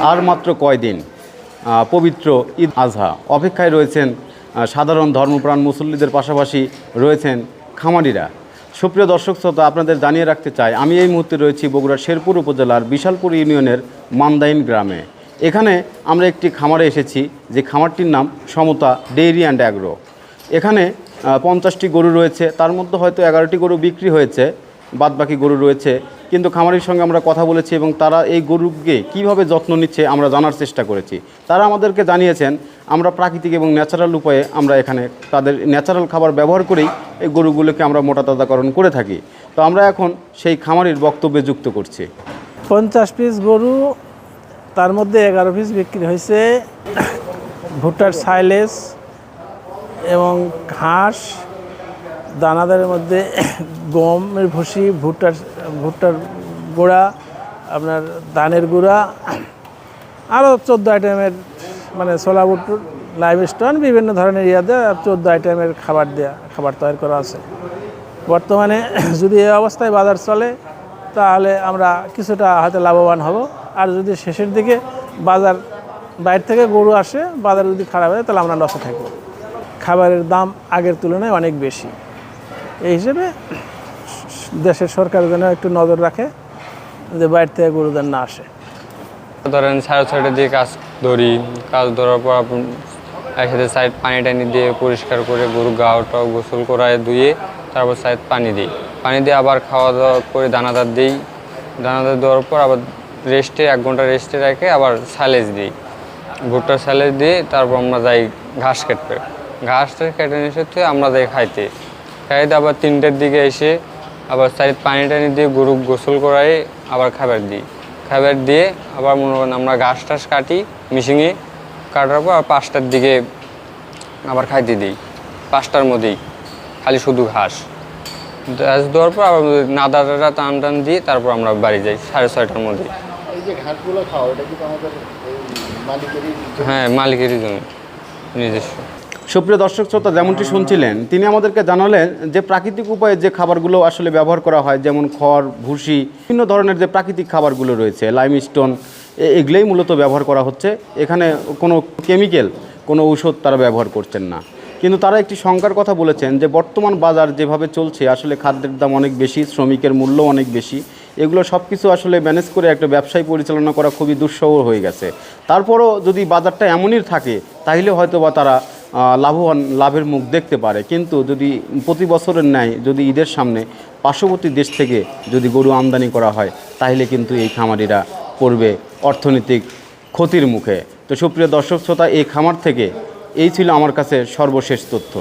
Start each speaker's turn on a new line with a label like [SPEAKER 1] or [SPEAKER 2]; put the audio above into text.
[SPEAKER 1] আর মাত্র কয়দিন পবিত্র ঈদ আজহা, অপেক্ষায় রয়েছেন সাধারণ ধর্মপ্রাণ মুসল্লিদের পাশাপাশি রয়েছেন খামারিরা। সুপ্রিয় দর্শক শ্রোতা, আপনাদের জানিয়ে রাখতে চাই আমি এই মুহূর্তে রয়েছি বগুড়ার শেরপুর উপজেলার বিশালপুর ইউনিয়নের মান্দাইন গ্রামে। এখানে আমরা একটি খামারে এসেছি, যে খামারটির নাম সমতা ডেইরি অ্যান্ড অ্যাগ্রো। এখানে 50টি গরু রয়েছে, তার মধ্যে হয়তো 11টি গরু বিক্রি হয়েছে, বাদবাকি গরু রয়েছে। কিন্তু খামারির সঙ্গে আমরা কথা বলেছি এবং তারা এই গরুকে কীভাবে যত্ন নিচ্ছে আমরা জানার চেষ্টা করেছি। তারা আমাদেরকে জানিয়েছেন আমরা প্রাকৃতিক এবং ন্যাচারাল উপায়ে আমরা এখানে তাদের ন্যাচারাল খাবার ব্যবহার করেই এই গরুগুলোকে আমরা মোটাতাজাকরণ করে থাকি। তো আমরা এখন সেই খামারির বক্তব্যে যুক্ত করছি।
[SPEAKER 2] 50 পিস গরু, তার মধ্যে 11 পিস বিক্রি হয়েছে ভুট্টার সাইলেজ এবং ঘাস, দানাদারের মধ্যে গমের ভুসি, ভুট্টার গুঁড়া, আপনার ধানের গুঁড়া, আরও 14 আইটেমের মানে ছোলা বুট, লাইভ স্টোন, বিভিন্ন ধরনের ইয়াতে 14 আইটেমের খাবার তৈরি করা আছে। বর্তমানে যদি এই অবস্থায় বাজার চলে তাহলে আমরা কিছুটা হয়তো লাভবান হব, আর যদি শেষের দিকে বাজার বাইরে থেকে গরু আসে, বাজার যদি খারাপ হয় তাহলে আমরা লসে থাকবো। খাবারের দাম আগের তুলনায় অনেক বেশি, এই হিসেবে দেশের সরকার যেন একটু নজর রাখে যে বাইরে থেকে গরু যেন না আসে।
[SPEAKER 3] ধরেন 6:30 দিয়ে কাজ ধরার পর একসাথে সাইড পানি টানি দিয়ে পরিষ্কার করে গরু গাওটাও গোসল করায় ধুয়ে তারপর সাইড পানি দিয়ে আবার খাওয়া দাওয়া করে দানাদার দিই। দানাদার দেওয়ার পর আবার 1 ঘন্টা রেস্টে রেখে আবার সাইলেজ দিই, ভুট্টার সাইলেজ দিয়ে তারপর আমরা যাই ঘাস ঘাসটা কেটে নিয়ে আমরা যাই খাইতে আবার 3টার দিকে এসে আবার সাইড পানি টানি দিয়ে গরু গোসল করাই আবার খাবার দিয়ে আবার মনে করেন আমরা ঘাস টাস কাটি মেশিনে কাটার পর 5টার দিকে আবার খাইতে দিই। 5টার মধ্যেই খালি শুধু ঘাস দেওয়ার পর আবার নাদাটা টান দিয়ে তারপর আমরা বাড়ি যাই 6:30টার মধ্যে। হ্যাঁ, মালিকেরই জমি, নিজস্ব।
[SPEAKER 1] সুপ্রিয় দর্শক শ্রোতা, যেমনটি শুনছিলেন তিনি আমাদেরকে জানালেন যে প্রাকৃতিক উপায়ে যে খাবারগুলো আসলে ব্যবহার করা হয়, যেমন খড়, ভুসি, বিভিন্ন ধরনের যে প্রাকৃতিক খাবারগুলো রয়েছে, লাইমস্টোন, এগুলোই মূলত ব্যবহার করা হচ্ছে। এখানে কোনো কেমিক্যাল, কোনো ঔষধ তারা ব্যবহার করছেন না। কিন্তু তারা একটি শঙ্কার কথা বলেছেন যে বর্তমান বাজার যেভাবে চলছে আসলে খাদ্যের দাম অনেক বেশি, শ্রমিকের মূল্য অনেক বেশি, এগুলো সব কিছু আসলে ম্যানেজ করে একটা ব্যবসায় পরিচালনা করা খুবই দুঃসহ হয়ে গেছে। তারপরও যদি বাজারটা এমনই থাকে তাহলে হয়তো বা তারা লাভের মুখ দেখতে পারে। কিন্তু যদি প্রতি বছরের ন্যায় যদি ঈদের সামনে পার্শ্ববর্তী দেশ থেকে যদি গরু আমদানি করা হয় তাহলে কিন্তু এই খামারিরা পড়বে অর্থনৈতিক ক্ষতির মুখে। তো সুপ্রিয় দর্শক শ্রোতা, এই খামার থেকে এই ছিল আমার কাছে সর্বশেষ তথ্য।